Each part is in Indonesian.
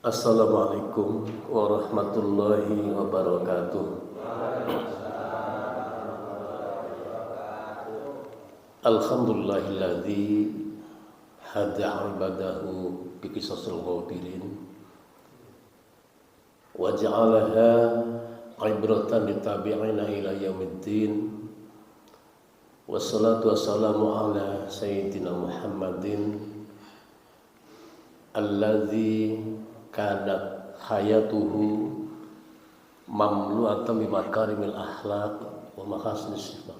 Assalamualaikum warahmatullahi wabarakatuh. Alhamdulillahilladzi hada ibadahu biqisasil ghadirin wa ja'alaha ibratan litabi'ina ila yaumiddin. Wassalatu wassalamu ala sayyidina Muhammadin alladzi kanat hayatuhu mamlu'atan bi makarimil akhlaq wa mahasinis sifat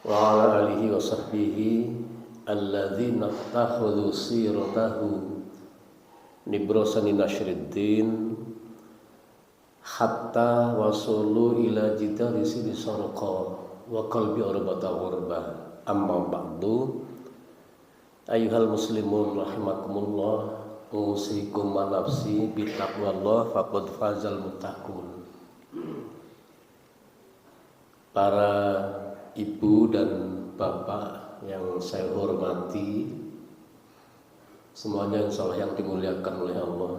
wa ala alihi wa sahbihi alladzina takhudhu siratahu nibrosani nasyriddin hatta wasulu ila jidari sini sarqa wa qalbi arbata urba. Amma ba'du, ayyuhal muslimun rahimakumullah, usikum wa nafsi bitaqwallah faqad fazal muttaqun. Para ibu dan bapak yang saya hormati semuanya, insyaallah yang dimuliakan oleh Allah.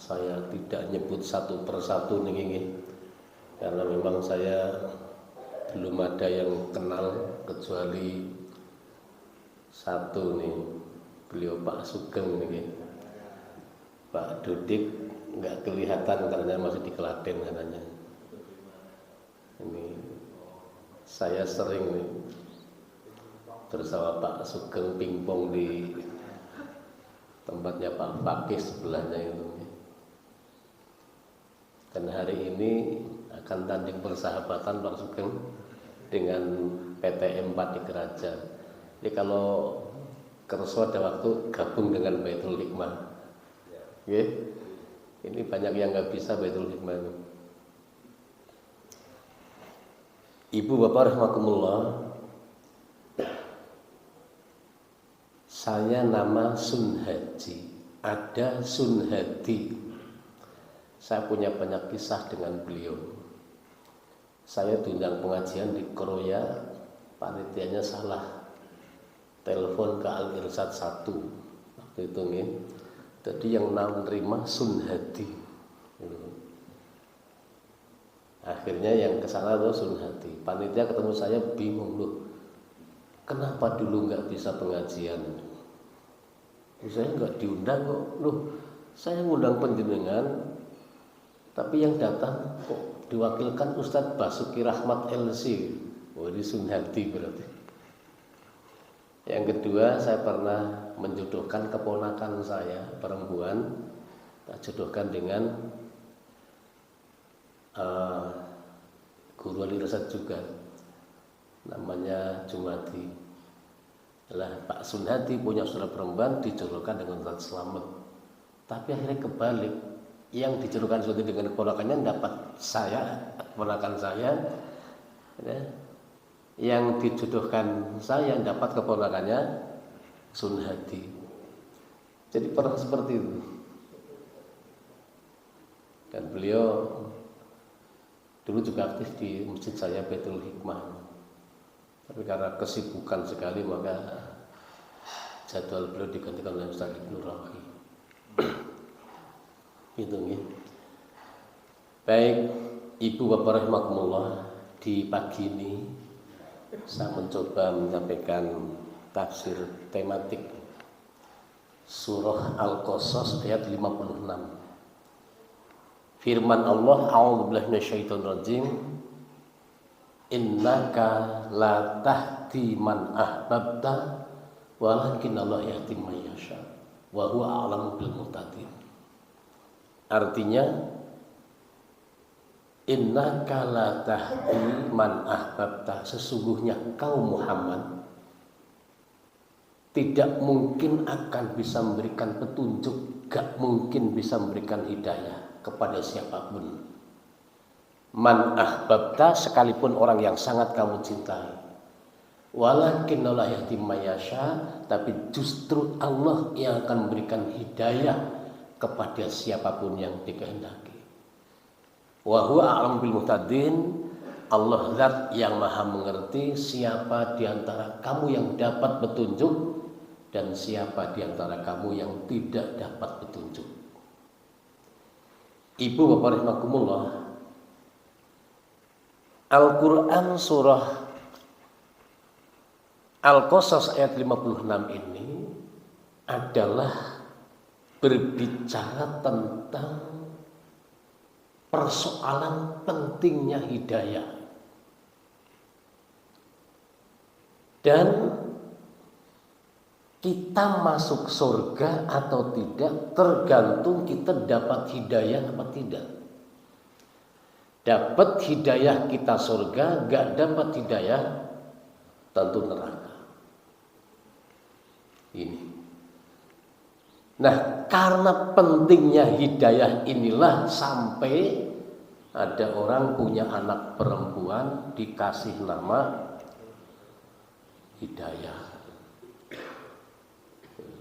Saya tidak nyebut satu persatu nih, karena memang saya belum ada yang kenal kecuali satu nih, beliau Pak Sugeng nih. Pak Dudik nggak kelihatan karena masih di Klaten katanya. Ini saya sering nih bersama Pak Sugeng pingpong di tempatnya Pak Fakih sebelahnya itu. Dan hari ini akan tanding persahabatan Pak Sugeng dengan PTM 4 di Kerajaan. Jadi kalau kerso ada waktu gabung dengan Baitul Hikmah. Okay. Ini banyak yang nggak bisa Baitul Hikmah ini. Ibu bapak rahimakumullah, saya nama Sun Haji, ada Sun Hadi. Saya punya banyak kisah dengan beliau. Saya diundang pengajian di Korea, panitianya salah telepon ke Al-Irsyad 1 waktu itu nih. Jadi yang menerima Sun Hadi. Akhirnya yang kesana itu Sun Hadi. Panitia ketemu saya bingung, loh, kenapa dulu nggak bisa pengajian? Saya nggak diundang kok. Loh, saya ngundang penjenengan, tapi yang datang kok diwakilkan Ustadz Basuki Rahmat LC. Oh, ini Sun Hadi berarti. Yang kedua, saya pernah menjodohkan keponakan saya perempuan, tak jodohkan dengan guru wali resat juga, namanya Jumadi. Lah Pak Sun Hadi punya saudara perempuan dijodohkan dengan Ustadz Slamet. Tapi akhirnya kebalik, yang dijodohkan suatu dengan keponakannya dapat saya, keponakan saya, ya. Yang dijodohkan saya dapat keponakannya Sun Hadi. Jadi pernah seperti itu. Dan beliau dulu juga aktif di masjid saya Baitul Hikmah. Tapi karena kesibukan sekali maka jadwal beliau digantikan oleh Ustaz Ibnu Rafi. Itu nih. Baik, Ibu Bapak rahimakumullah, di pagi ini saya mencoba menyampaikan tafsir tematik surah Al-Qasas ayat 56. Firman Allah, a'udzubillahi minasyaitonir rajim, innaka la tahdi man ahbabta walakinallahu yahdi man yasha wa huwa a'lamu bil muhtadin. Artinya, innaka la tahdi man ahbabta, sesungguhnya kau Muhammad tidak mungkin akan bisa memberikan petunjuk, gak mungkin bisa memberikan hidayah kepada siapapun. Man ahbabta, sekalipun orang yang sangat kamu cintai. Walakinallahu yahdi man yasha, tapi justru Allah yang akan memberikan hidayah kepada siapapun yang dikehendaki. Wa huwa a'lamu bil muhtadin, Allah zat yang maha mengerti siapa di antara kamu yang dapat petunjuk dan siapa di antara kamu yang tidak dapat petunjuk. Ibu bapak rahimakumullah, Al-Quran surah Al-Qasas ayat 56 ini adalah berbicara tentang persoalan pentingnya hidayah. Dan kita masuk surga atau tidak tergantung kita dapat hidayah apa tidak. Dapat hidayah kita surga, gak dapat hidayah tentu neraka. Ini. Nah, karena pentingnya hidayah inilah sampai ada orang punya anak perempuan dikasih nama Hidayah.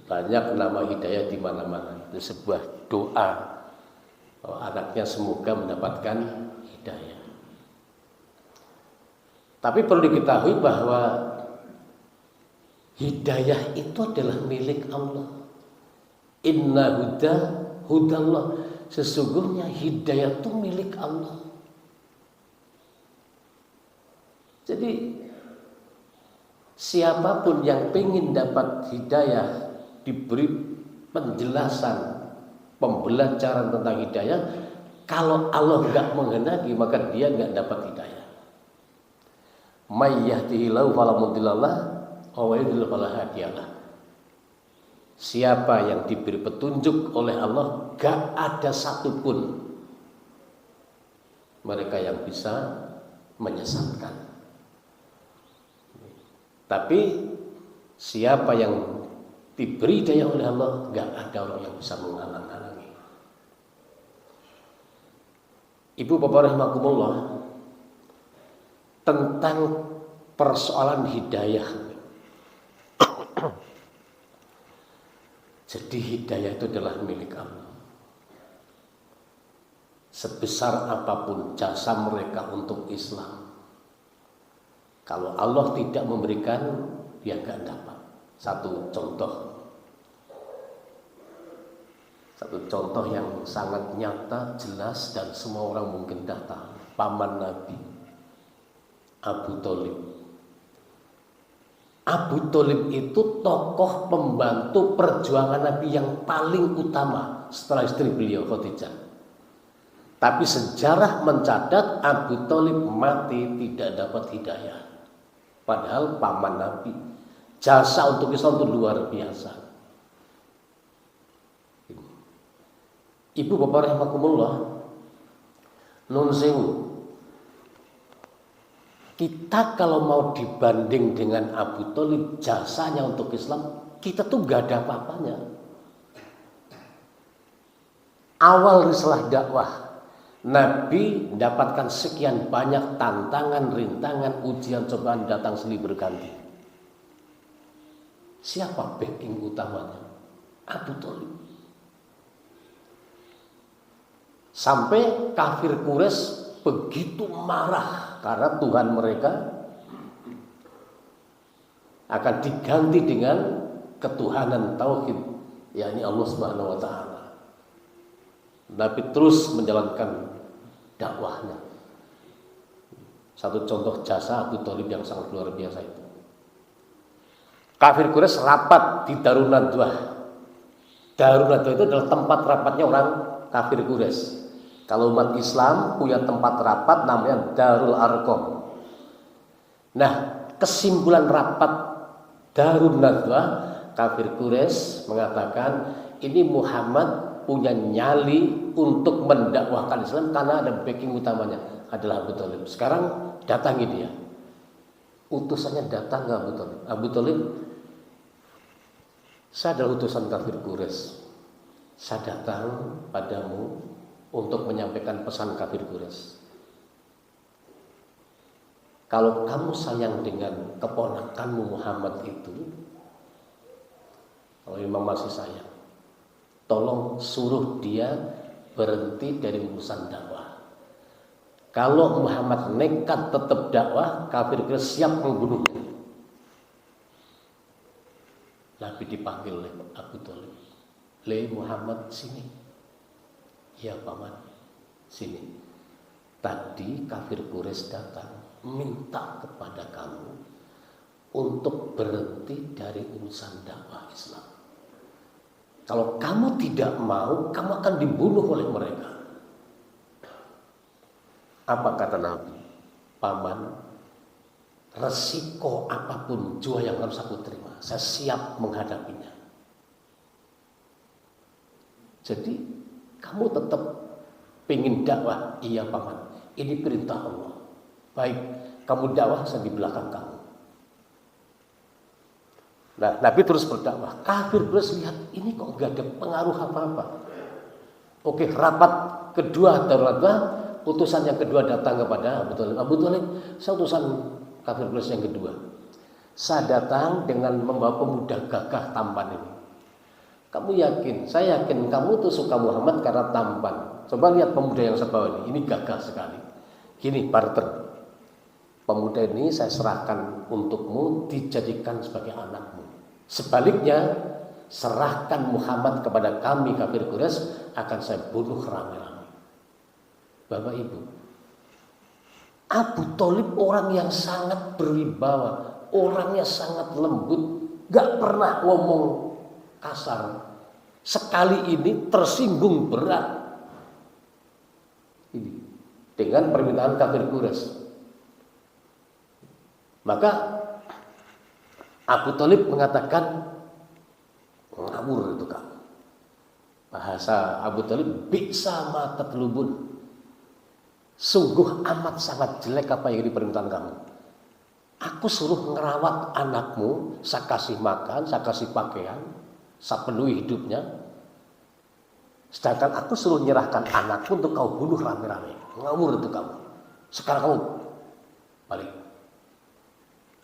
Banyak nama Hidayah di mana-mana. Itu sebuah doa bahwa anaknya semoga mendapatkan hidayah. Tapi perlu diketahui bahwa hidayah itu adalah milik Allah. Inna hudallah. Sesungguhnya hidayah itu milik Allah. Jadi siapapun yang ingin dapat hidayah, diberi penjelasan, pembelajaran tentang hidayah, kalau Allah enggak menghendaki maka dia enggak dapat hidayah. May yahdihillahu fala mudhillalah wa may yudhlil fala hadiyalah. Siapa yang diberi petunjuk oleh Allah, gak ada satupun mereka yang bisa menyesatkan. Tapi siapa yang diberi daya oleh Allah, gak ada orang yang bisa menghalang-halangi. Ibu bapak rahimakumullah, tentang persoalan hidayah. Jadi hidayah itu adalah milik Allah. Sebesar apapun jasa mereka untuk Islam, kalau Allah tidak memberikan, dia gak dapat. Satu contoh yang sangat nyata, jelas, dan semua orang mungkin datang. Paman Nabi, Abu Thalib. Abu Thalib itu tokoh pembantu perjuangan Nabi yang paling utama setelah istri beliau Khadijah. Tapi sejarah mencatat Abu Thalib mati tidak dapat hidayah. Padahal paman Nabi, jasa untuk Islam itu luar biasa. Ibu bapak rahimakumullah, nun sewu. Kita kalau mau dibanding dengan Abu Thalib, jasanya untuk Islam, kita tuh gak ada apa-apanya. Awal risalah dakwah, Nabi mendapatkan sekian banyak tantangan, rintangan, ujian, cobaan datang silih berganti. Siapa backing utamanya? Abu Thalib. Sampai kafir Quraisy begitu marah karena Tuhan mereka akan diganti dengan ketuhanan tauhid, yakni Allah Subhanahu wa taala. Nabi terus menjalankan dakwahnya. Satu contoh jasa Abu Thalib yang sangat luar biasa itu. Kafir Quraisy rapat di Darun Nadwah. Darun Nadwah itu adalah tempat rapatnya orang kafir Quraisy. Kalau umat Islam punya tempat rapat namanya Darul Arqam. Nah, kesimpulan rapat Darun Nadwah, kafir Quraisy mengatakan ini Muhammad punya nyali untuk mendakwahkan Islam karena ada backing utamanya adalah Abu Thalib. Sekarang datangi dia. Utusannya datang ke Abu Thalib. Abu Thalib, saya adalah utusan kafir Quraisy. Saya datang padamu untuk menyampaikan pesan kafir Quraisy. Kalau kamu sayang dengan keponakanmu Muhammad itu, kalau memang masih sayang, tolong suruh dia berhenti dari urusan dakwah. Kalau Muhammad nekat tetap dakwah, kafir Quraisy siap membunuhnya. Nabi dipanggil oleh Abu Thalib. Le Muhammad sini. Ya paman. Sini. Tadi kafir Quraisy datang minta kepada kamu untuk berhenti dari urusan dakwah Islam. Kalau kamu tidak mau, kamu akan dibunuh oleh mereka. Apa kata Nabi? Paman, resiko apapun jua yang harus aku terima, saya siap menghadapinya. Jadi kamu tetap pengen dakwah? Iya paman, ini perintah Allah. Baik, kamu dakwah, saya di belakang kamu. Nah, Nabi terus berdakwah. Kafir terus lihat, ini kok gak ada pengaruh apa-apa. Oke, rapat kedua darurat. Utusan yang kedua datang kepada Abu Thalib. Abu Thalib, saya utusan kafir Quraisy yang kedua. Saya datang dengan membawa pemuda gagah tampan ini. Kamu yakin? Saya yakin kamu tuh suka Muhammad karena tampan. Coba lihat pemuda yang saya bawa ini gagah sekali. Gini, barter. Pemuda ini saya serahkan untukmu, dijadikan sebagai anakmu. Sebaliknya, serahkan Muhammad kepada kami kafir Quraisy, akan saya bunuh rame-rame. Bapak Ibu, Abu Thalib orang yang sangat berwibawa, orangnya sangat lembut, gak pernah ngomong kasar. Sekali ini tersinggung berat ini dengan permintaan kafir Quraisy. Maka Abu Thalib mengatakan, ngawur itu kamu. Bahasa Abu Thalib, bi'sa ma tatlubun. Sungguh amat sangat jelek apa yang diperintahkan kamu. Aku suruh ngerawat anakmu, saya kasih makan, saya kasih pakaian, saya penuhi hidupnya. Sedangkan aku suruh nyerahkan anakku untuk kau bunuh rame-rame. Ngawur itu kamu. Sekarang kamu balik.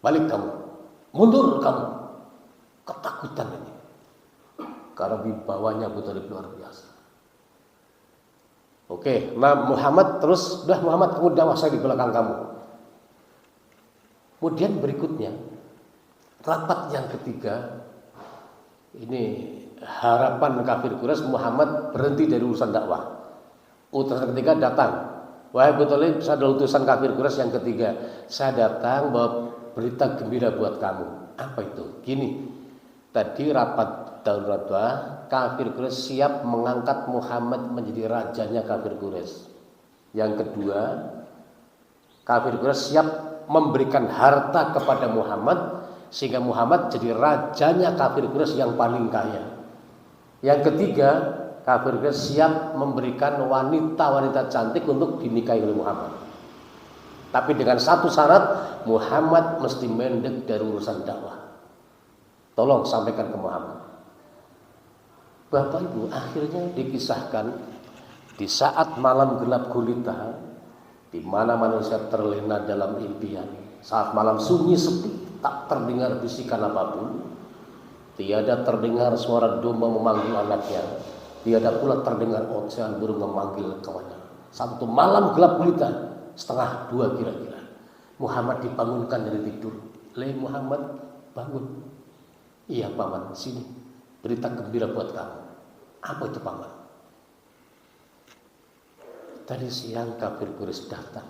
Balik kamu. Mundur kamu. Ketakutan ini. Karena wibawanya Abu Thalib luar biasa. Oke, nah Muhammad terus, udah Muhammad kamu dakwah, saya di belakang kamu. Kemudian berikutnya, rapat yang ketiga, ini harapan kafir Quraisy Muhammad berhenti dari urusan dakwah. Utusan ketiga datang, wahai Abu Thalib, saya ada utusan kafir Quraisy yang ketiga. Saya datang bawa berita gembira buat kamu. Apa itu? Gini, tadi rapat darurat kafir Quraisy siap mengangkat Muhammad menjadi rajanya kafir Quraisy. Yang kedua, kafir Quraisy siap memberikan harta kepada Muhammad sehingga Muhammad jadi rajanya kafir Quraisy yang paling kaya. Yang ketiga, kafir Quraisy siap memberikan wanita-wanita cantik untuk dinikahi oleh Muhammad. Tapi dengan satu syarat, Muhammad mesti mendek dari urusan dakwah. Tolong sampaikan ke Muhammad. Bapak Ibu, akhirnya dikisahkan di saat malam gelap gulita, di mana manusia terlena dalam impian, saat malam sunyi sepi, tak terdengar bisikan apapun, tiada terdengar suara domba memanggil anaknya, tiada pula terdengar ocehan burung memanggil kawannya. Satu malam gelap gulita, 1:30 kira-kira, Muhammad dibangunkan dari tidur. Le Muhammad, bangun. Iya paman, sini, berita gembira buat kamu. Apa itu paman? Tadi siang kafir Quraisy datang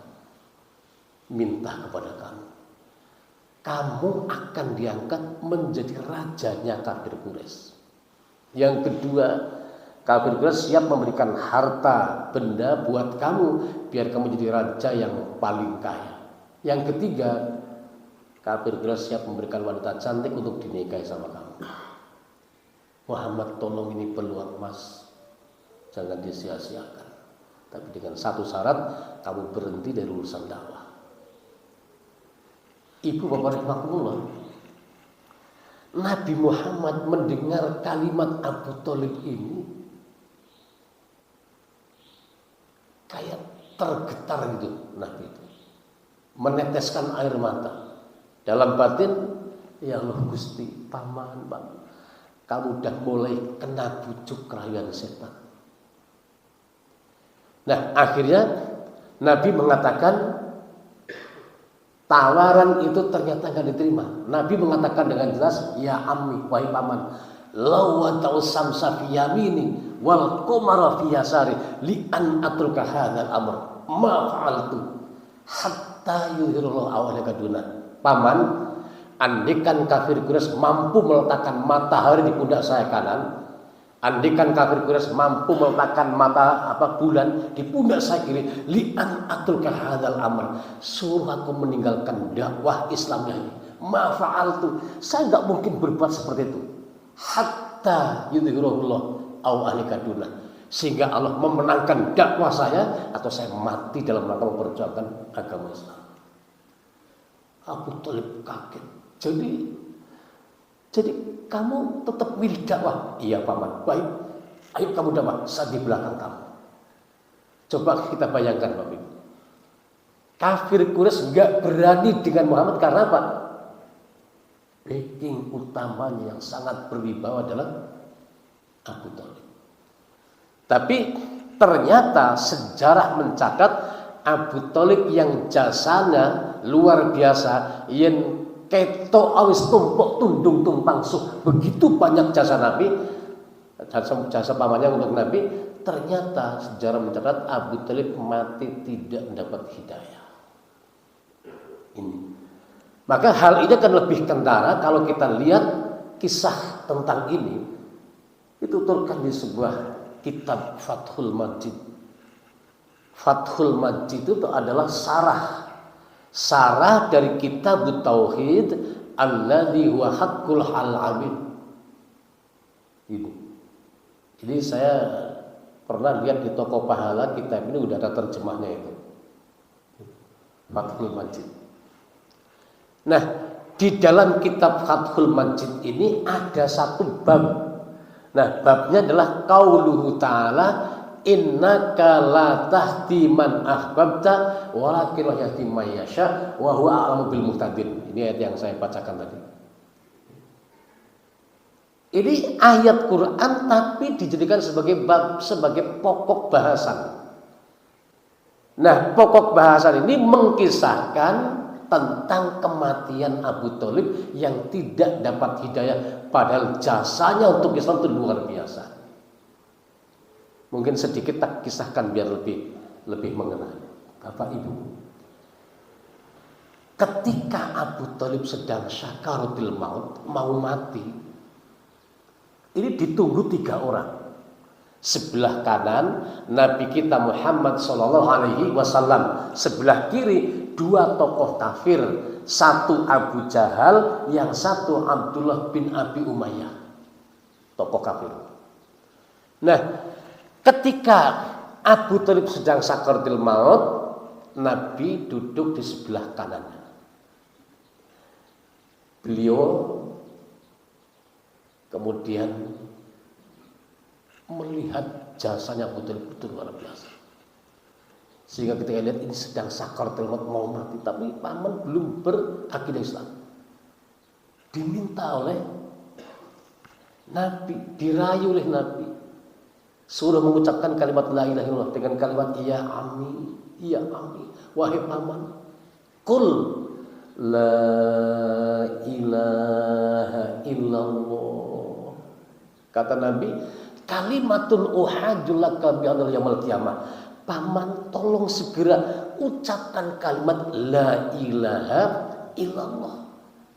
minta kepada kamu. Kamu akan diangkat menjadi rajanya kafir Quraisy. Yang kedua, kafir Quraisy siap memberikan harta benda buat kamu biar kamu jadi raja yang paling kaya. Yang ketiga, kafir Quraisy siap memberikan wanita cantik untuk dinikahi sama kamu. Muhammad, tolong ini peluang emas, jangan disia-siakan. Tapi dengan satu syarat, kamu berhenti dari urusan dakwah. Ibu bapak rahimakumullah, Nabi Muhammad mendengar kalimat Abu Thalib ini kayak tergetar gitu. Nabi itu meneteskan air mata. Dalam batin, ya Allah Gusti, paman bang, kamu udah mulai kena bujuk rayuan setan. Nah akhirnya Nabi mengatakan tawaran itu ternyata gak diterima. Nabi mengatakan dengan jelas, ya ammi, wahai paman, law wa ta'usam safiyamini, wal qamara fi yasari li an atruka hadzal amr ma fa'altu hatta yuhirullah awalaka duna. Paman, andikan kafir Quraisy mampu meletakkan matahari di pundak saya kanan, andikan kafir Quraisy mampu meletakkan bulan di pundak saya kiri, li'an atruka hadzal amr, suruh aku meninggalkan dakwah Islamnya ini. Ma fa'altu, saya enggak mungkin berbuat seperti itu. Hatta yudhirullah aw ahlika duna, sehingga Allah memenangkan dakwah saya atau saya mati dalam rangka memperjuangkan agama Islam. Abu Thalib kaget. Jadi kamu tetap milih dakwah? Iya paman. Baik, ayo kamu dakwah, saya di belakang kamu. Coba kita bayangkan Bapak Ibu. Kafir Quraisy enggak berani dengan Muhammad karena apa? Backing utamanya yang sangat berwibawa adalah Abu Thalib. Tapi ternyata sejarah mencatat Abu Thalib yang jasanya luar biasa, yang keto awis tumpuk tundung tumpang suh, begitu banyak jasa Nabi, jasa pamannya untuk Nabi. Ternyata sejarah mencatat Abu Thalib mati tidak mendapat hidayah. Ini. Maka hal ini akan lebih kentara kalau kita lihat kisah tentang ini. Itu turkan di sebuah kitab Fathul Majid. Fathul Majid itu adalah sarah dari kitab Tauhid alladzi huwa haqqul abid. Ini. Jadi saya pernah lihat di toko pahala kitab ini udah ada terjemahnya itu. Fathul Majid. Nah, di dalam kitab Fathul Majid ini ada satu bab. Nah, babnya adalah qauluhu ta'ala innaka la tahdi man ahbabta walakin yahdi man yasha wa huwa a'lamu bil muhtadin. Ini ayat yang saya bacakan tadi. Ini ayat Quran tapi dijadikan sebagai pokok bahasan. Nah, pokok bahasan ini mengkisahkan tentang kematian Abu Thalib yang tidak dapat hidayah, padahal jasanya untuk Islam itu luar biasa. Mungkin sedikit tak kisahkan biar lebih mengenal. Bapak Ibu, ketika Abu Thalib sedang syakaratul maut, mau mati, ini ditunggu 3 orang. Sebelah kanan Nabi kita Muhammad SAW, sebelah kiri 2 tokoh kafir, satu Abu Jahal, yang satu Abdullah bin Abi Umayyah, tokoh kafir. Nah, ketika Abu Thalib sedang sakaratul maut, Nabi duduk di sebelah kanannya. Beliau kemudian melihat jasanya Abu Thalib itu luar biasa. Sehingga ketika lihat ini sedang sakaratul maut, mau mati, tapi paman belum berakidah Islam. Diminta oleh Nabi, dirayu oleh Nabi, suruh mengucapkan kalimat la ilaha illallah dengan kalimat ya ami, ya ami. Wahai paman, qul la ilaha illallah. Kata Nabi, kalimatun uhajjul laka bi yaumil qiyamah. Paman tolong segera ucapkan kalimat la ilaha illallah.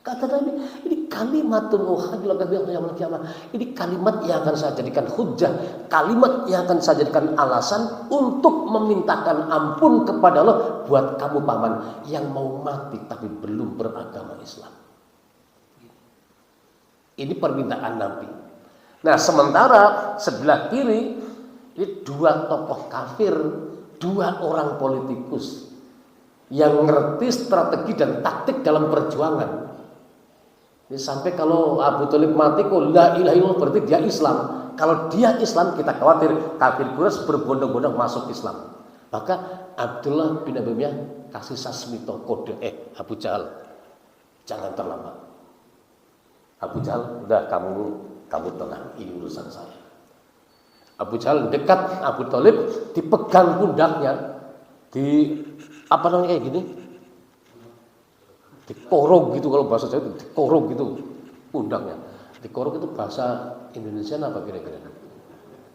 Kata Nabi, ini kalimatun uhajjul laka bi yaumil qiyamah. Ini kalimat yang akan saya jadikan hujjah, kalimat yang akan saya jadikan alasan untuk memintakan ampun kepada Allah buat kamu paman yang mau mati tapi belum beragama Islam. Ini permintaan Nabi. Nah, sementara sebelah kiri ini 2 tokoh kafir, 2 orang politikus yang ngerti strategi dan taktik dalam perjuangan. Ini sampai kalau Abu Thalib mati kok la ilaha illallah berarti dia Islam. Kalau dia Islam kita khawatir kafir Quraisy berbondong-bondong masuk Islam. Maka Abdullah bin Abi Umayyah kasih sasmito kode, Abu Jahal jangan terlambat. Abu Jahal, udah kamu tenang, ini urusan saya. Abu Jahal dekat Abu Thalib, dipegang pundaknya, kayak gini, dikorong gitu, kalau bahasa Jawa itu dikorong gitu pundaknya. Dikorong itu bahasa Indonesia apa kira-kira?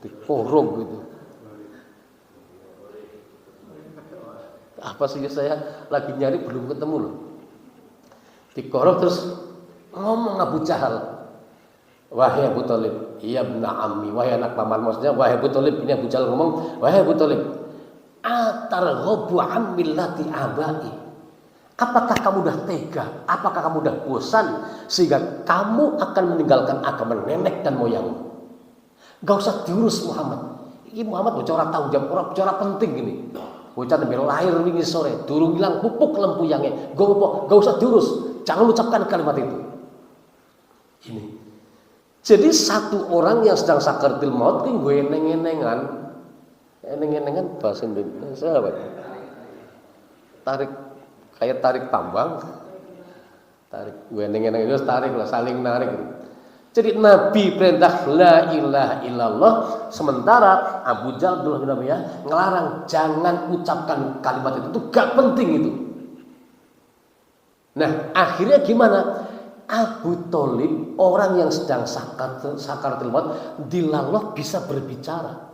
dikorong gitu. Apa sih, saya lagi nyari belum ketemu loh. Dikorong terus ngomong Abu Jahal, wahai Abu Thalib, iya benar ammi, wahai anak paman, maksudnya wahai Abu Thalib. Ini Abu Jahal ngomong, wahai Abu Thalib, atarghabu an millati abai. Apakah kamu dah tega? Apakah kamu dah bosan sehingga kamu akan meninggalkan agama nenek dan moyangmu? Gak usah diurus Muhammad. Ini Muhammad bicara tanggung jawab, bicara penting ini. Bocah nembe lahir wingi sore, durung ilang pupuk lempuyange. Gak usah diurus. Jangan ucapkan kalimat itu. Ini. Jadi satu orang yang sedang sakaratul maut ki gue eneng-enengan. Eneng-enengan bahasa Indonesia apa? Tarik, kayak tarik tambang. Tarik gue eneng-eneng itu tarik lah, saling narik. Jadi Nabi perintah la ilaha illallah, sementara Abu Jahal bin Abiyah ngelarang jangan ucapkan kalimat itu gak penting itu. Nah akhirnya gimana? Abu Thalib, orang yang sedang sakaratul maut, dilallah bisa berbicara.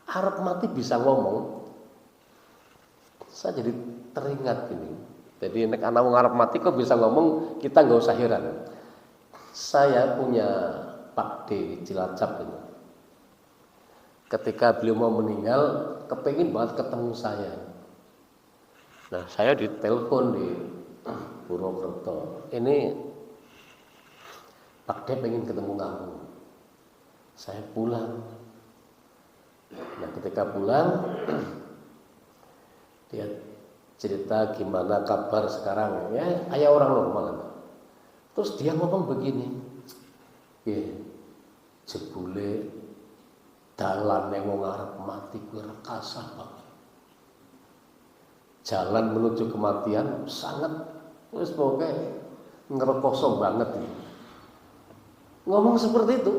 Arab mati bisa ngomong. Saya jadi teringat ini. Jadi nek anak wong Arab mati kok bisa ngomong, kita nggak usah heran. Saya punya Pak D di Cilacap ini. Ketika beliau mau meninggal, kepengin banget ketemu saya. Nah, saya ditelepon di Purwokerto. Ini Pak D pengen ketemu kamu. Saya pulang. Nah, ketika pulang, dia cerita gimana kabar sekarang. Ya, kayak orang normal. Terus dia ngomong begini, ya, jebule dalan yang wong arep mati kuwi rekasa banget. Jalan menuju kematian sangat wis pokoke ngerekoso banget ini. Ngomong seperti itu.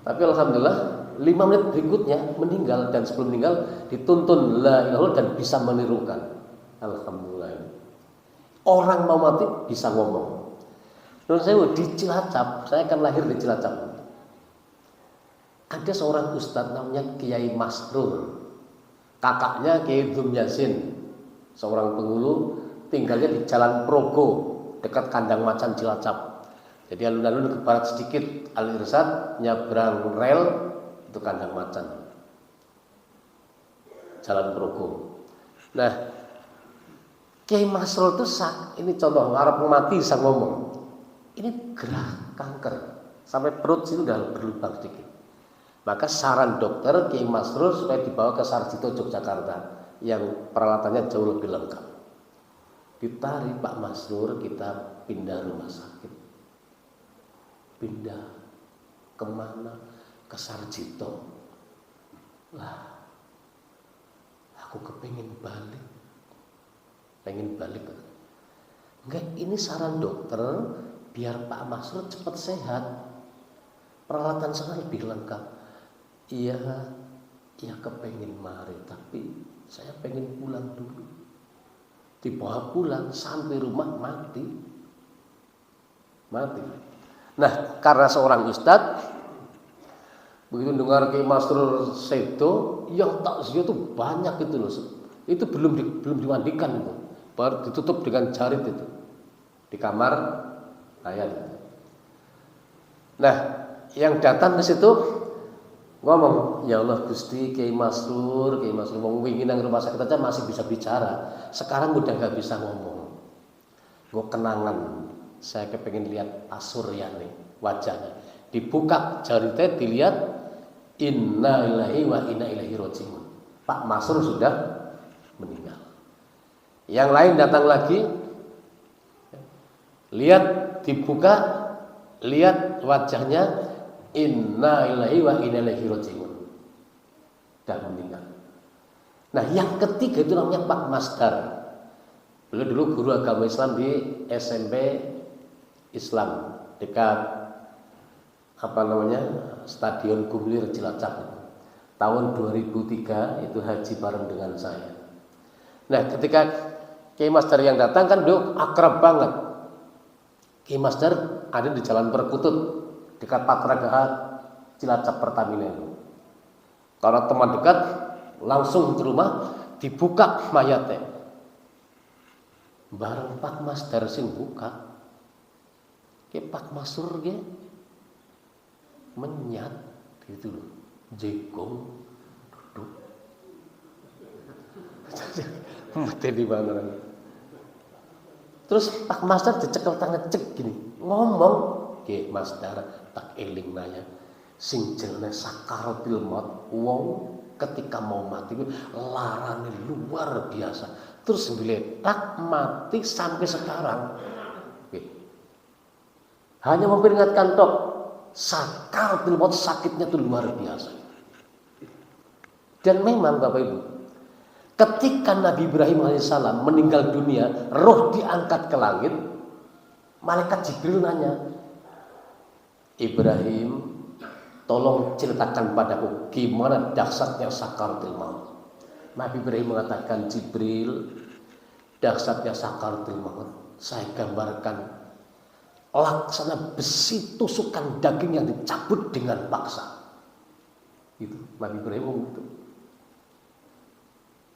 Tapi alhamdulillah 5 menit berikutnya meninggal, dan sebelum meninggal dituntun la ilaha illallah dan bisa menirukan. Alhamdulillah. Orang mau mati bisa ngomong. Menurut saya di Cilacap, saya kan lahir di Cilacap. Ada seorang ustadz namanya Kiai Masrur. Kakaknya Kiai Dum Yasin, seorang penghulu, tinggalnya di Jalan Progo, dekat Kandang Macan Cilacap. Jadi alun-alun ke barat sedikit, Al Irsad, nyabrang rel itu Kandang Macan, Jalan Progo. Nah, Kiai Masrul itu ini contoh Arab mati bisa ngomong. Ini gerah kanker sampai perut situ udah berlubang sedikit. Maka saran dokter Kiai Masrul supaya dibawa ke Sarjito Yogyakarta yang peralatannya jauh lebih lengkap. Ditarik Pak Masrul, kita pindah rumah sakit. Pindah kemana? Ke Sarjito. Lah, aku kepingin balik. Pengen balik. Enggak, ini saran dokter biar Pak Masrur cepat sehat. Peralatan sana lebih lengkap. Iya, kepengin mari, tapi saya pengen pulang dulu. Dibawa pulang, sampai rumah mati. Nah, karena seorang ustadz begitu dengar Kiai Masrur sedo, yang takziah itu banyak itu loh. Itu belum dimandikan itu. Baru ditutup dengan jarit itu di kamar ayat. Nah, yang datang ke situ ngomong, ya Allah Gusti Kiai Masrur ngomong wingi nang rumah sakit aja masih bisa bicara. Sekarang udah nggak bisa ngomong. Gue kenangan, saya kepengen lihat Pak Suryani wajahnya. Dibuka jaritnya dilihat, inna lillahi wa inna ilaihi rajiun. Pak Masrur sudah meninggal. Yang lain datang lagi, lihat dibuka, lihat wajahnya, inna lillahi wa inna ilaihi rajiun, dan meninggal. Nah, yang ketiga itu namanya Pak Masdar. Beliau dulu guru agama Islam di SMP Islam dekat Stadion Gumlir Cilacap. Tahun 2003 itu haji bareng dengan saya. Nah, ketika Kiai Masdar yang datang kan beliau akrab banget. Kiai Masdar ada di Jalan Perkutut dekat Patra Gahar Cilacap Pertamina itu. Karena teman dekat, langsung ke rumah dibuka mayatnya. Bareng Pak Mas dari sing buka, ke Pak Masur ge menyat gitu loh, jegong duduk. Mati di mana? Terus Pak Masdar dicekel tangan cek gini, ngomong, ke Masdar tak eling naya, sing jenenge sakaratil maut, wong ketika mau mati larane luar biasa. Terus tak mati sampai sekarang. Oke. Hanya memperingatkan tok, sakaratil maut sakitnya itu luar biasa. Dan memang Bapak Ibu, ketika Nabi Ibrahim alaihissalam meninggal dunia, roh diangkat ke langit, malaikat Jibril nanya, Ibrahim, tolong ceritakan padaku gimana dahsyatnya sakaratul maut. Nabi Ibrahim mengatakan, Jibril, dahsyatnya sakaratul maut saya gambarkan laksana besi tusukan daging yang dicabut dengan paksa. Itu Nabi Ibrahim itu.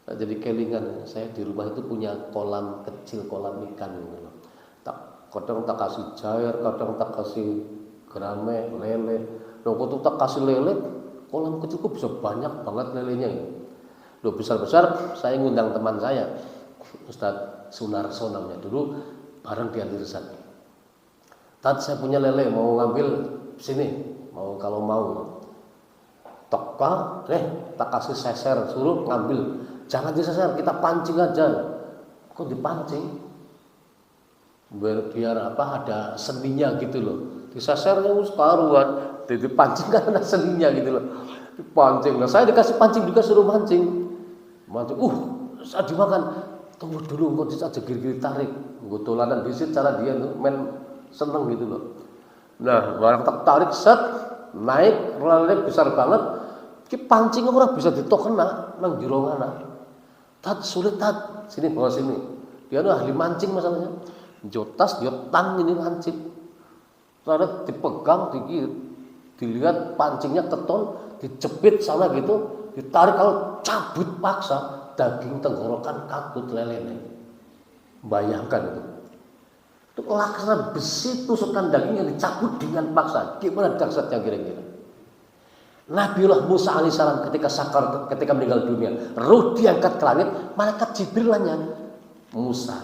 Jadi kelingan, saya di rumah itu punya kolam kecil, kolam ikan gitu. Kadang tak kasih cair, kadang tak kasih gerame, lele. Waktu tak kasih lele, kolam kecilku bisa banyak banget lelenya. Loh, besar-besar saya ngundang teman saya, Ustadz Sunarso namanya, dulu bareng di Andirsan. Tad saya punya lele, mau ngambil sini, mau kalau mau. Toka, tak kasih seser, suruh ngambil. Jangan diseser, kita pancing aja. Kok dipancing? Biar apa, ada seninya gitu loh. Disesernya karuan, dipancing kan ada seninya gitu loh. Dipancing. Nah, saya dikasih pancing juga suruh mancing. Mancing, saat dimakan, tunggu dulu, kok bisa aja giri-giri tarik. Gue tolanan disit, cara dia main seneng gitu loh. Nah, barang tak tarik set, naik, lele besar banget. Ki pancing ora bisa ditokena nang jero ngana. Tat sulit tat, sini bawa sini. Dia tuh ahli mancing masalahnya. Jotas, jotang ini mancing. Lalu dipegang, dilihat pancingnya keton, dijepit sana gitu, ditarik kalau cabut paksa, daging tenggorokan kabut lelene. Bayangkan itu. Itu laksana besi tusukan daging yang dicabut dengan paksa. Gimana dahsyatnya kira-kira? Nabiullah Musa alaihissalam ketika meninggal dunia, ruh diangkat ke langit, malaikat Jibril nanya, Musa,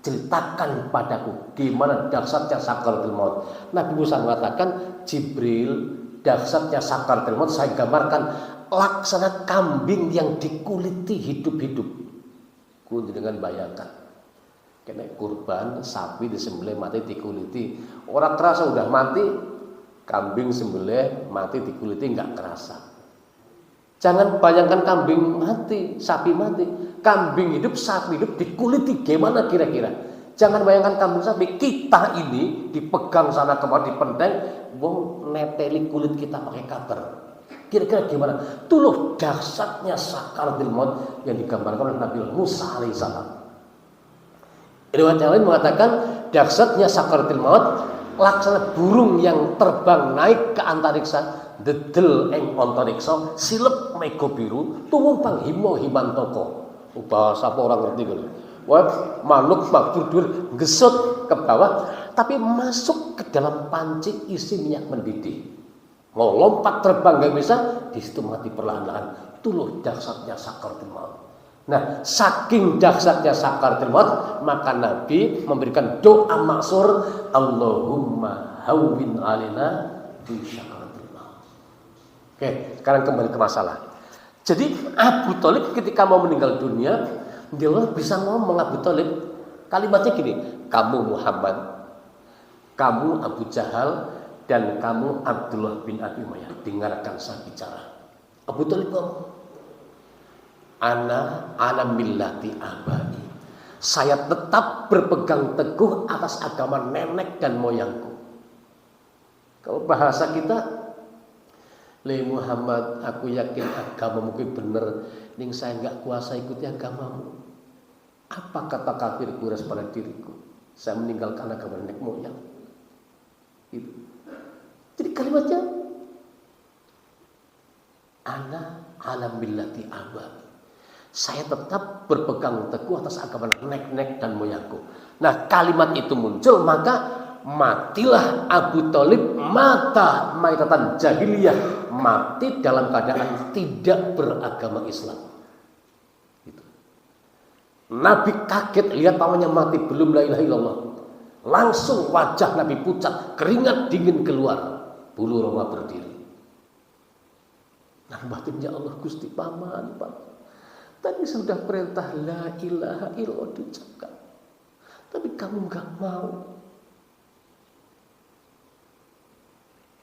ceritakan padaku gimana dahsyatnya sakaratul maut. Nabi Musa mengatakan, Jibril, dahsyatnya sakaratul maut saya gambarkan laksana kambing yang dikuliti hidup-hidup. Ku dengan bayangkan, kena kurban sapi disembelih mati dikuliti, orang kerasa udah mati. Kambing sembelih mati dikuliti nggak kerasa. Jangan bayangkan kambing mati, sapi mati. Kambing hidup, sapi hidup dikuliti gimana kira-kira? Jangan bayangkan kambing sapi kita ini dipegang sana kemari dipenteng, wong neteli kulit kita pakai cutter. Kira-kira gimana? Tuh loh dahsyatnya sakaratul maut yang digambarkan oleh Nabi Musa alaihissalam. Riwayat yang lain mengatakan dahsyatnya sakaratul maut laksana burung yang terbang naik ke antariksa, dedel ing antariksa, silep mega biru, tumumpang himo himantoko. Bahasa apa orang ngerti gitu. Wah, manuk mabur dur gesut ke bawah, tapi masuk ke dalam panci isi minyak mendidih. Mau lompat terbang nggak bisa, di situ mati perlahan-lahan. Tuluh dahsyatnya sakaratul maut. Nah, saking dahsyatnya sakaratul maut, maka Nabi memberikan doa maksur, Allahumma hawwin alaina fi sakaratul maut. Oke, sekarang kembali ke masalah. Jadi Abu Thalib ketika mau meninggal dunia, dia bisa ngomong Abu Thalib, kalimatnya gini, kamu Muhammad, kamu Abu Jahal, dan kamu Abdullah bin Abi Umayyah, dengarkan saya bicara. Abu Thalib ngomong, Ana millati abai. Saya tetap berpegang teguh atas agama nenek dan moyangku. Kalau bahasa kita, Le Muhammad, aku yakin agamamu bener, ning saya nggak kuasa ikuti agamamu. Apa kata kafir kuras pada diriku? Saya meninggalkan agama nenek moyang. Itu. Jadi kalimatnya ana ala millati abai. Saya tetap berpegang teguh atas agama nenek dan moyangku. Nah, kalimat itu muncul, maka matilah Abu Thalib mata maitatan jahiliyah, mati dalam keadaan tidak beragama Islam. Gitu. Nabi kaget lihat pamannya mati belum la ilaha illallah. Langsung wajah Nabi pucat, keringat dingin keluar, bulu roma berdiri. Nah, batinnya Allah, Gusti paman. Tadi sudah perintah la ilaha illallah diucapkan, tapi kamu nggak mau.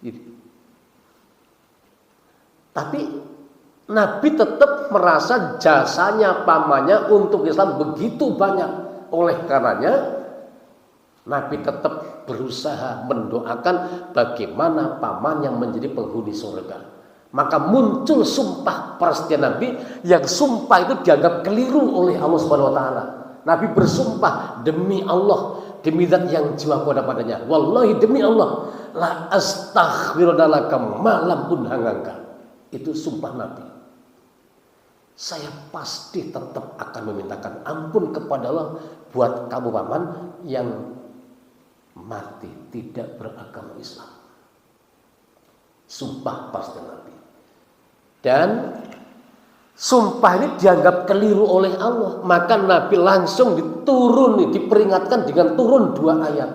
Gitu. Tapi Nabi tetap merasa jasanya pamannya untuk Islam begitu banyak. Oleh karenanya Nabi tetap berusaha mendoakan bagaimana pamannya menjadi penghuni surga. Maka muncul sumpah persetujuan Nabi, yang sumpah itu dianggap keliru oleh Allah Subhanahu wa taala. Nabi bersumpah demi Allah, demi zat yang jiwaku ada padanya, wallahi demi Allah, la astaghfirullah malam unhangangka. Itu sumpah Nabi. Saya pasti tetap akan memintakan ampun kepada Allah buat kamu paman yang mati tidak beragama Islam. Sumpah persetujuan Nabi. Dan sumpah ini dianggap keliru oleh Allah, maka Nabi langsung diperingatkan dengan turun 2 ayat.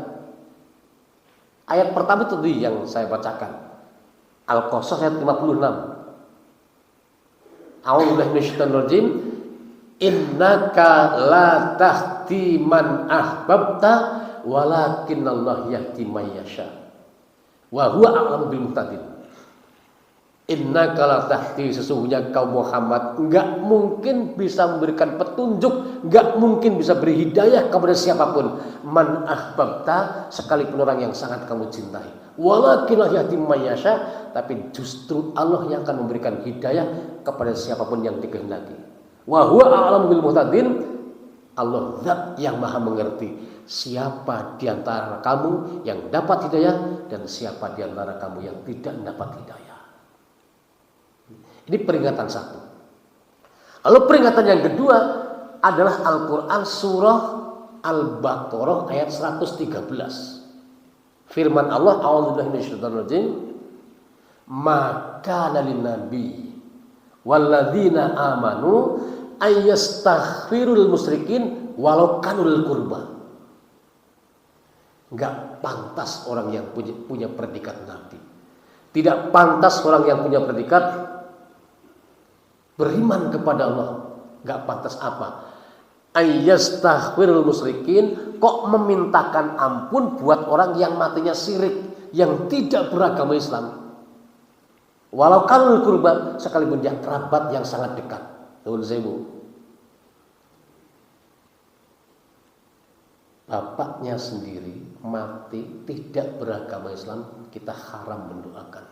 Ayat pertama itu yang saya bacakan, Al-Qasas ayat 56. A'udzubillahi minasyaitonir rajim. Innaka la tahdi man ahbabta walakinallahu yahdi may yasha. Wa huwa a'lamu bil muhtadin. Innaka la tahdi, sesungguhnya kau Muhammad enggak mungkin bisa memberikan petunjuk, enggak mungkin bisa beri hidayah kepada siapapun. Man ahbabta, sekalipun orang yang sangat kamu cintai. Walakinallahu yahdi may yasha, tapi justru Allah yang akan memberikan hidayah kepada siapapun yang dikehendaki. Wa huwa a'lamu bil muhtadin, Allah zat yang maha mengerti siapa di antara kamu yang dapat hidayah dan siapa di antara kamu yang tidak mendapat hidayah. Ini peringatan satu. Lalu peringatan yang kedua adalah Al-Quran surah Al-Baqarah ayat 113. Firman Allah, a'udzubillahi minasyaitonir rajim, maka lin nabi walladzina amanu ayyastaghfirul musyrikin walau kanul qurba. Enggak pantas orang yang punya predikat nabi. Tidak pantas orang yang punya predikat beriman kepada Allah. Enggak pantas apa? Ayyastaghfirul musyrikin, kok memintakan ampun buat orang yang matinya syirik, yang tidak beragama Islam. Walau kanul qurba, sekalipun dia kerabat yang sangat dekat. Nuhun sewu. Bapaknya sendiri mati tidak beragama Islam, kita haram mendoakan.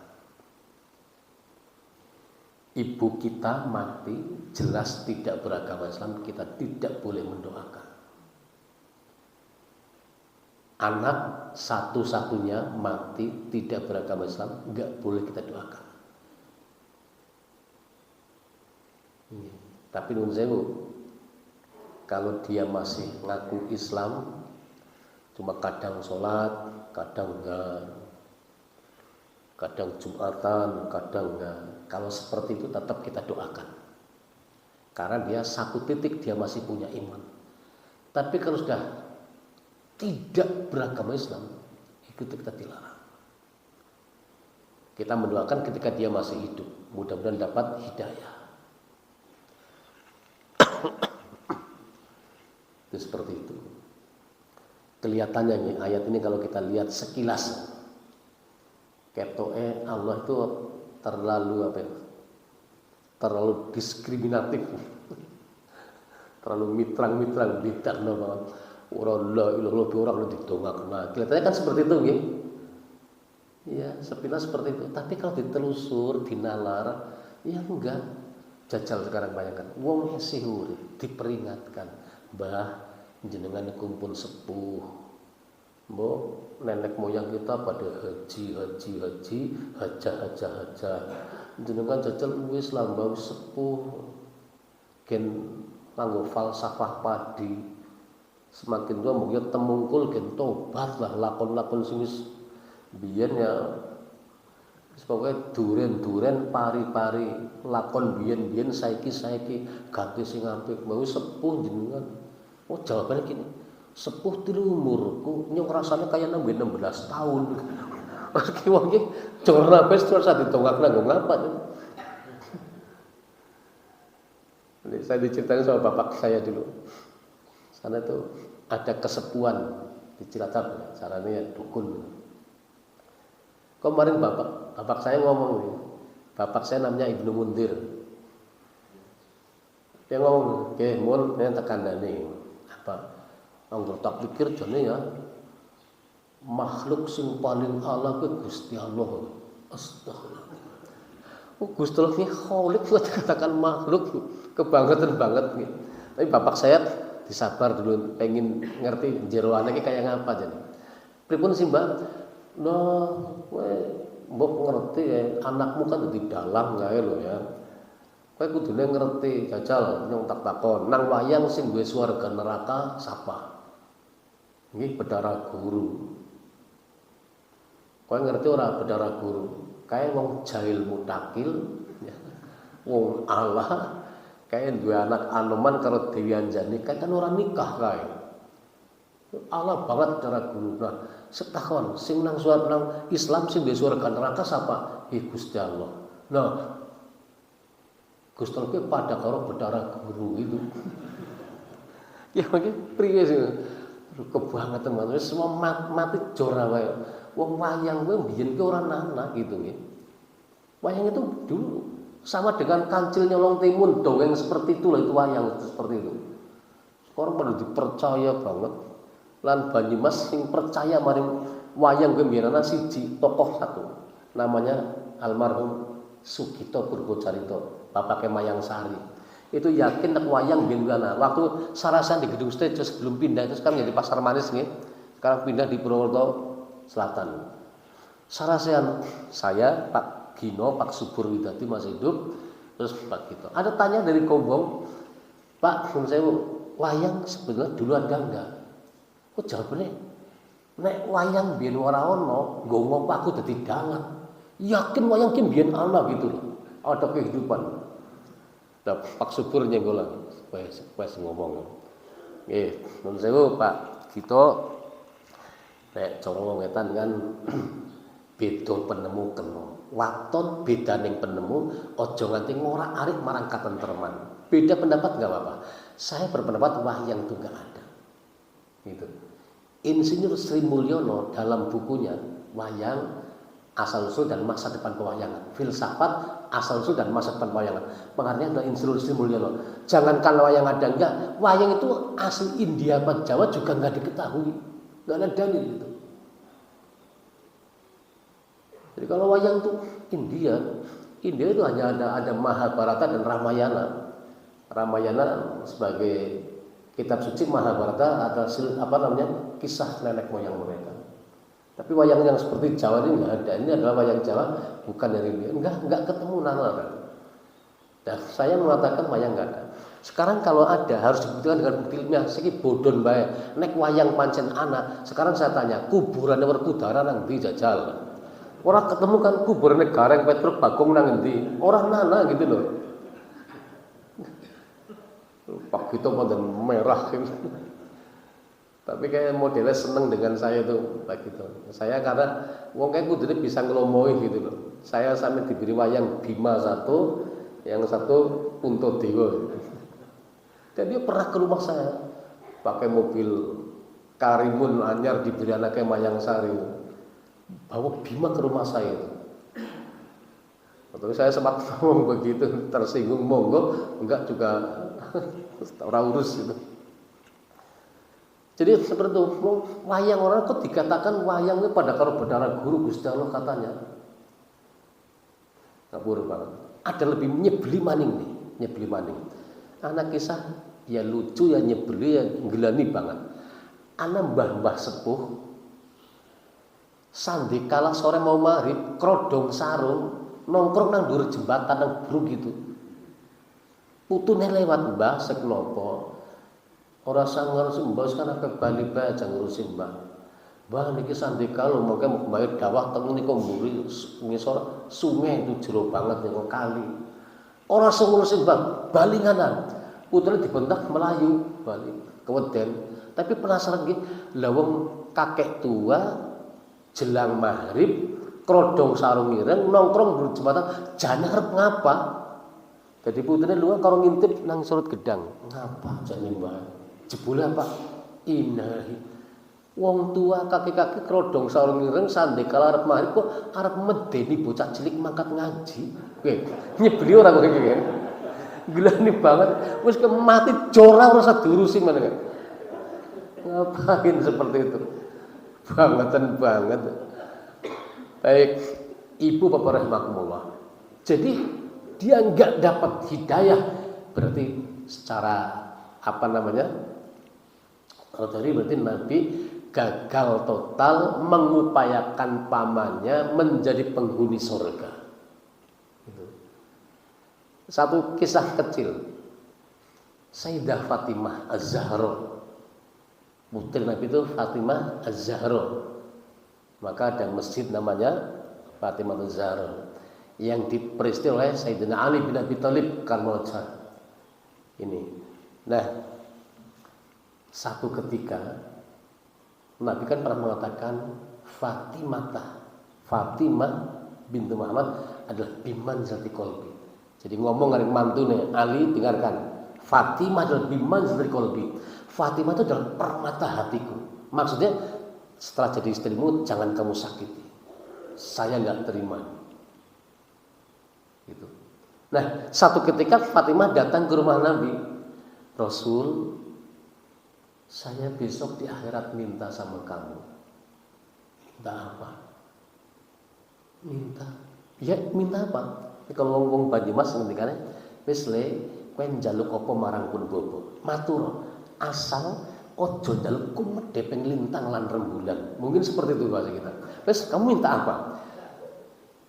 Ibu kita mati jelas tidak beragama Islam, kita tidak boleh mendoakan. Anak satu-satunya mati tidak beragama Islam, enggak boleh kita doakan. Tapi nun sewu, kalau dia masih ngaku Islam, cuma kadang sholat, kadang enggak, kadang Jumatan, kadang enggak. Kalau seperti itu tetap kita doakan, karena dia satu titik dia masih punya iman. Tapi kalau sudah tidak beragama Islam, itu kita dilarang. Kita mendoakan ketika dia masih hidup, mudah-mudahan dapat hidayah. Itu seperti itu. Kelihatannya nih, ayat ini kalau kita lihat sekilas, ketoke Allah itu terlalu diskriminatif, terlalu mitrang-mitrang bidakno banget. Orang la ilaha illallah orang didongakna. Kelihatannya kan seperti itu nggih. Ya, sepilas seperti itu. Tapi kalau ditelusur, dinalar, ya enggak. Jajal sekarang bayangkan, wong isih urip diperingatkan, "Mbah, jenengan kumpul sepuh, Mbok nenek moyang kita pada haji, haja. Jenengan jajal wis lambau sepuh gen nganggo falsafah padi. Semakin tua mungkin temungkul gen tobat lah lakon-lakon sing wis biyen ya. Pokoke duren-duren pari-pari lakon biyen-biyen saiki ganti sing apik. Mau sepuh jenengan. Oh jawabannya gini. Sepuh ti umurku nyong rasane kaya nambah 16 tahun. Ki wong iki jorna wis terus ditongakna nggo ngapa. Ini saya diceritain sama bapak saya dulu. Sana tuh ada kesepuan di Cilacap, caranya dukun. Kemarin bapak saya ngomong nih. Bapak saya namanya Ibnu Mundir. Dia ngomong, "Oke, mun nek tekandane apa? Anggur tak pikir jane ya makhluk sing paling ala kuwi Gusti Allah." Astagfirullah. Oh, Gusti Allah ini khalik buat katakan makhluk kebangetan banget gitu. Tapi bapak saya disabar dulu pengen ngerti jero anake kaya ngapa jane. Pripun sih, Mbak? Nah, mbok ngerti ya, anakmu kan di dalam gawe lho ya. Kowe kudune ngerti jajal nyong tak takon, nang wayang sing duwe swarga neraka sapa? Ini Bedara Guru. Kau ngerti ora Bedara Guru? Kayak wong jahil mutakil, ya. Wong Allah, kayak dua anak Anoman karo Dewi Anjani, kayak kan orang nikah kayak. Allah banget Bedara Guru. Nah, setakon sing nang suara nang Islam sing di surga neraka sapa? Gusti Allah. Nah, Gusti Allah pada karo Bedara Guru itu. Ya mungkin priye sih. Kebangetan banget semua mati jora wae. Wong wayang kuwi mbiyen ki ora ana gitu nggih. Wayang itu dulu sama dengan Kancil Nyolong Timun, dongeng seperti itu lah itu wayang seperti itu. Sekarang pada dipercaya banget. Lan Banyumas sing percaya maring wayang kuwi mbiyen ana siji tokoh satu. Namanya almarhum Sugito Purwocarito, bapaknya Mayang Sari. Itu yakin nek wayang bin kana. Waktu Sarasan di Gedung Stage sebelum pindah itu sekarang jadi Pasar Manis nih. Sekarang pindah di Purwokerto Selatan. Sarasan saya Pak Gino, Pak Subur Widadi masih hidup, terus Pak Gito. Ada tanya dari Kombong, "Pak, saya wayang sebenarnya dulu ada enggak?" Kok jawabnya, "Nek wayang biyen ora ono, nggo ngopo aku dadi dalang." Yakin wayang ki biyen ana gitu loh. Ada kehidupan. Nah, Pak Subur nyenggolan, wes ngomong. Nggih, nun sewu Pak Gito, nek cara ngetan kan beda penemu kena. Waton beda ning penemu, aja nganti ngorak-arik marang katentreman. Beda pendapat enggak apa-apa. Saya berpendapat wayang itu enggak ada. Gitu. Insinyur Sri Mulyono dalam bukunya Wayang Asal-usul dan Masa Depan Pewayangan, filsafat asal-usul dan masa depan pewayangan. Pengarangnya adalah Insinyur Sri Mulyono. Jangankan wayang ada enggak, wayang itu asli India apa Jawa juga enggak diketahui. Enggak ada dalil itu. Jadi kalau wayang itu India itu hanya ada Mahabharata dan Ramayana. Ramayana sebagai kitab suci, Mahabharata ada kisah nenek moyang mereka. Tapi wayang yang seperti Jawa ini enggak ada. Ini adalah wayang Jawa, bukan dari India. Enggak ketemu nana. Dan saya mengatakan wayang enggak ada. Sekarang kalau ada harus dibuktikan dengan bukti ilmiah. Siki bodon bae. Nek wayang pancen ana. Sekarang saya tanya, kuburannya Werkudara nang ndi jajal? Orang ketemu kan kuburannya Gareng Petruk Bagong nang ndi? Orang nana gitu loh. Pak Gito pada merah gitu. Tapi kayak modelnya seneng dengan saya tuh Pak Gito. Saya karena wong kayak kudune bisa ngelomohi gitu loh. Saya sampai diberi wayang Bima satu, yang satu Puntadewa. Dan dia pernah ke rumah saya pakai mobil Karimun anyar diberi anaknya Mayang Sari. Bawa Bima ke rumah saya. Waktu saya sempat ngomong begitu tersinggung, monggo enggak juga ora urus gitu. Jadi seperti itu, wayang orang kok dikatakan wayang itu pada karo Bedara Guru Gusti Allah katanya. Ngapur banget. Ada lebih nyebeli maning nih, nyebeli maning. Anak kisah ya lucu ya nyebeli ya ngelani banget. Anak mbah-mbah sepuh Sandi kala sore mau maghrib, krodong sarung, nongkrong nang dhuwur jembatan nang bruk gitu. Putune lewat mbah seknopo. Ora sangar mbah kan akeh bali bae aja ngurusin mbah. Mbah niki sandi kala mengke mbah dawah teng niku mburi ngisor sungai itu jero banget niku kali. Ora ngurusin mbah, balinganan. Putune dibentak melayu bali keweden. Tapi penasaran nggih, lha wong kakek tua jelang maghrib krodong sarung ireng nongkrong di jembatan jane arep ngapa? Jadi putune lunga karo ngintip nang surut gedang. Ngapa jane mbah? Jebule apa? Inahi. Wong tua kakek-kakek krodong sarung ireng sandhe kala arep maghrib kok arep medeni bocah cilik mangkat ngaji. Kowe nyebeli ora kowe iki kan? Gilani banget wis mati jora ora usah diurusin mana kan. Ngapain seperti itu? Bangetan banget. Baik, ibu bapak rahimakumullah. Jadi dia enggak dapat hidayah, berarti secara apa namanya? Kalau tadi berarti Nabi gagal total mengupayakan pamannya menjadi penghuni surga. Satu kisah kecil. Sayyidah Fatimah Az-Zahra. Putri Nabi itu Fatimah Az-Zahra. Maka ada masjid namanya Fatimah Az-Zahra yang diperisti oleh Sayyidina Ali bin Abi Thalib Karmalja. Ini. Nah, satu ketika Nabi kan pernah mengatakan Fatimah bintu Muhammad adalah biman zati kolbi. Jadi ngomong dari mantune Ali, dengarkan. Fatimah adalah biman zati kolbi. Fatimah itu adalah permata hatiku. Maksudnya setelah jadi istrimu jangan kamu sakiti. Saya nggak terima. Gitu. Nah, satu ketika Fatimah datang ke rumah Nabi. Rasul, saya besok di akhirat minta sama kamu. Minta apa? Minta. Ya, minta apa? Kalau ngomong Banyumas ngendikane wis le kowe njaluk apa marang pun bobo. Matur asal ojo njaluk kumedhe ping lintang lan rembulan. Mungkin seperti itu bahasa kita. Wis kamu minta apa?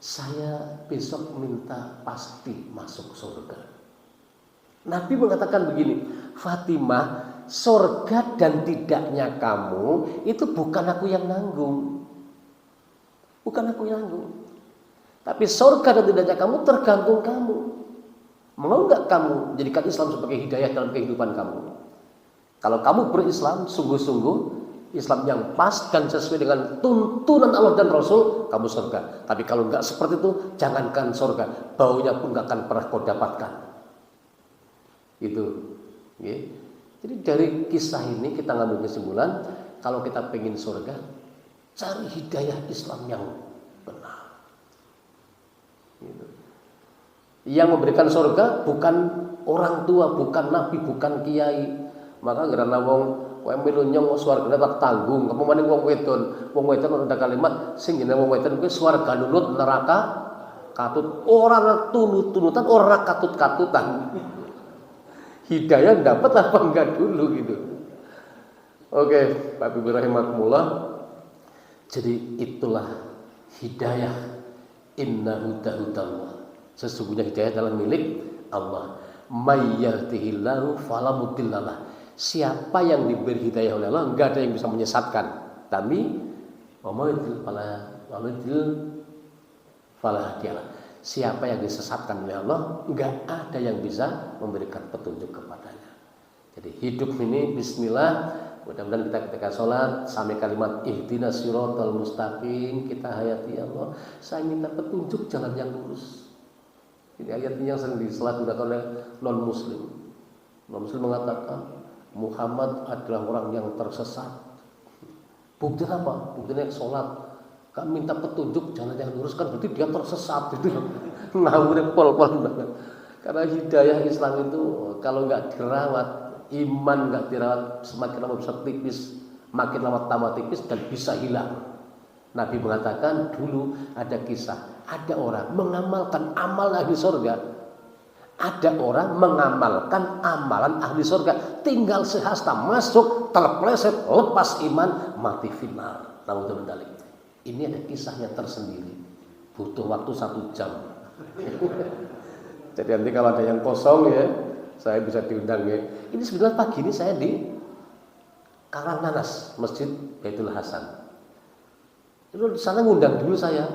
Saya besok minta pasti masuk surga. Nabi mengatakan begini, Fatimah, surga dan tidaknya kamu itu bukan aku yang nanggung. Bukan aku yang nanggung. Tapi surga dan tidaknya kamu tergantung kamu. Mau nggak kamu jadikan Islam sebagai hidayah dalam kehidupan kamu? Kalau kamu berislam sungguh-sungguh, Islam yang pas dan sesuai dengan tuntunan Allah dan Rasul, kamu surga. Tapi kalau nggak seperti itu, jangankan surga, baunya pun nggak akan pernah kau dapatkan. Itu. Jadi dari kisah ini kita ngambil kesimpulan, kalau kita pengen surga, cari hidayah Islam yang benar. Gitu. Yang memberikan surga bukan orang tua, bukan nabi, bukan kiai. Maka gerana wong kowe melu nyong swargane tak tanggung, apa maning wong wedon. Wong wedon ada kalimat sing jenenge wong wedon kuwi swarga nunut neraka katut. Ora tunut-tunutan, ora katut-katutan. Hidayah dapat apa enggak dulu gitu. Oke, Pak Ibu rahimakumullah. Jadi itulah hidayah. Innahu hudallah. Sesungguhnya hidayah adalah milik Allah. May yahdihillahu fala mudhillalah. Siapa yang diberi hidayah oleh Allah, enggak ada yang bisa menyesatkan. Tapi fala hadiyalah. Siapa yang disesatkan oleh Allah, enggak ada yang bisa memberikan petunjuk kepadanya. Jadi hidup ini bismillah, mudah-mudahan kita ketika sholat sampai kalimat ihdinas siratal mustaqim kita hayati ya Allah. Saya minta petunjuk jalan yang lurus. Ini ayat ini yang sering disalahgunakan oleh non-muslim. Non-muslim mengatakan Muhammad adalah orang yang tersesat. Buktinya apa? Buktinya sholat. Kan minta petunjuk jalan yang lurus, kan berarti dia tersesat itu. Ngawur pol-pol banget. Karena hidayah Islam itu kalau nggak dirawat, iman nggak dirawat, semakin lama bisa tipis, makin lama tambah tipis dan bisa hilang. Nabi mengatakan dulu ada kisah, ada orang mengamalkan amal ahli surga, ada orang mengamalkan amalan ahli surga, tinggal sehasta masuk, terpleset, lepas iman, mati final. Naudzubillah. Ini ada kisahnya tersendiri, butuh waktu 1 jam. Jadi nanti kalau ada yang kosong ya, saya bisa diundang ya. Ini sebenarnya pagi ini saya di Karangnanas, Masjid Baitul Hasan. Itu di sana ngundang dulu saya,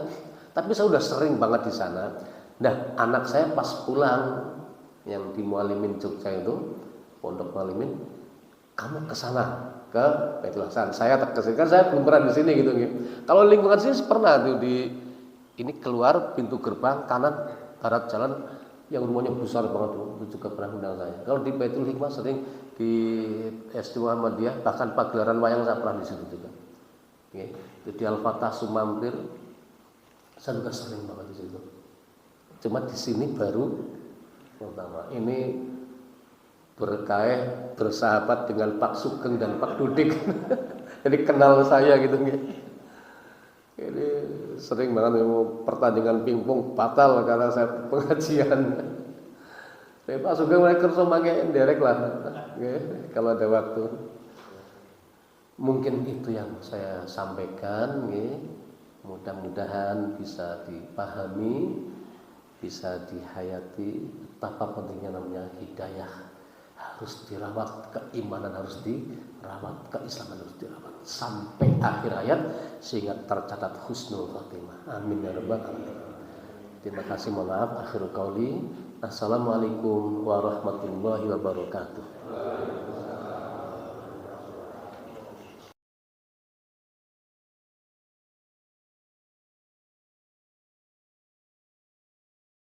tapi saya udah sering banget di sana. Nah, anak saya pas pulang yang di Mualimin Jogja itu, Pondok Mualimin, kamu ke sana ke Baitul Hasan. Saya tak kesini kan saya belum pernah di sini gitu. Kalau lingkungan sini pernah tuh di ini keluar pintu gerbang kanan barat jalan yang rumahnya besar banget tuh, itu juga pernah undang saya. Kalau di Baitul Hikmah sering di SD Muhammadiyah, bahkan pagelaran wayang saya pernah di situ juga. Di Al-Fatah Sumampir saya juga sering banget di situ. Cuma di sini baru pertama. Ini berkait bersahabat dengan Pak Sugeng dan Pak Dudik. Jadi kenal saya gitu. Ini sering banget pertandingan pingpong batal karena saya pengajian. Pak Sugeng mereka kerja pakai derek lah, kalau ada waktu. Mungkin itu yang saya sampaikan. Mudah-mudahan bisa dipahami, bisa dihayati betapa pentingnya namanya hidayah. Harus dirawat, keimanan harus dirawat, keislaman harus dirawat sampai akhir hayat sehingga tercatat husnul khotimah. Amin ya rabbal alamin. Terima kasih, mohon maaf. Akhirul qauli. Assalamualaikum warahmatullahi wabarakatuh.